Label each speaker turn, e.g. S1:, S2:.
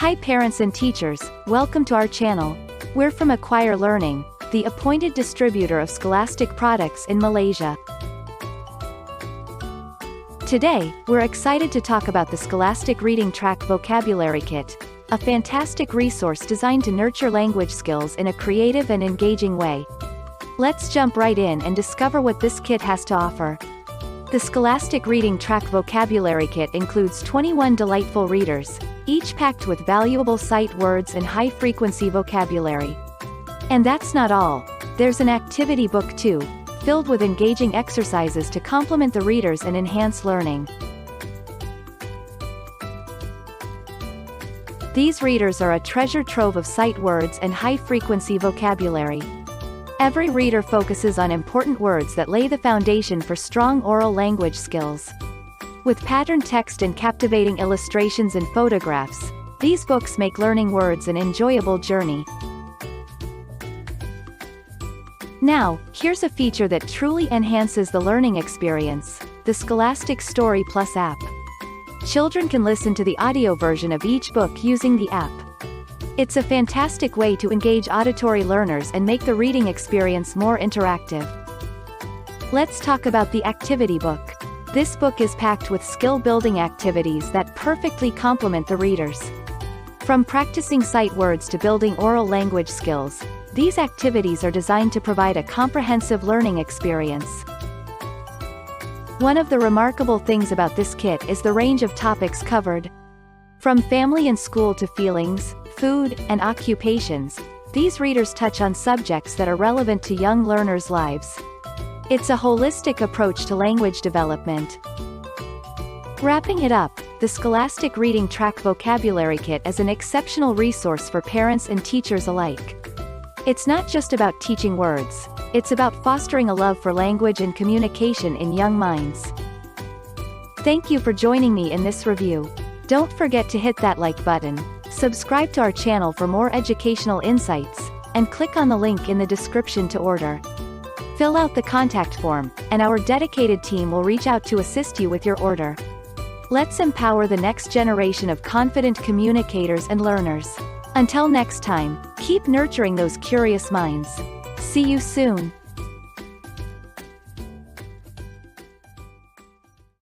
S1: Hi parents and teachers, welcome to our channel. We're from Acquire Learning, the appointed distributor of Scholastic products in Malaysia. Today, we're excited to talk about the Scholastic Reading Track Vocabulary Kit, a fantastic resource designed to nurture language skills in a creative and engaging way. Let's jump right in and discover what this kit has to offer. The Scholastic Reading Track Vocabulary Kit includes 21 delightful readers, each packed with valuable sight words and high-frequency vocabulary. And that's not all. There's an activity book too, filled with engaging exercises to complement the readers and enhance learning. These readers are a treasure trove of sight words and high-frequency vocabulary. Every reader focuses on important words that lay the foundation for strong oral language skills. With patterned text and captivating illustrations and photographs, these books make learning words an enjoyable journey. Now, here's a feature that truly enhances the learning experience: the Scholastic Story Plus app. Children can listen to the audio version of each book using the app. It's a fantastic way to engage auditory learners and make the reading experience more interactive. Let's talk about the activity book. This book is packed with skill-building activities that perfectly complement the readers. From practicing sight words to building oral language skills, these activities are designed to provide a comprehensive learning experience. One of the remarkable things about this kit is the range of topics covered. From family and school to feelings, food, and occupations, these readers touch on subjects that are relevant to young learners' lives. It's a holistic approach to language development. Wrapping it up, the Scholastic Reading Track Vocabulary Kit is an exceptional resource for parents and teachers alike. It's not just about teaching words, it's about fostering a love for language and communication in young minds. Thank you for joining me in this review. Don't forget to hit that like button, subscribe to our channel for more educational insights, and click on the link in the description to order. Fill out the contact form, and our dedicated team will reach out to assist you with your order. Let's empower the next generation of confident communicators and learners. Until next time, keep nurturing those curious minds. See you soon.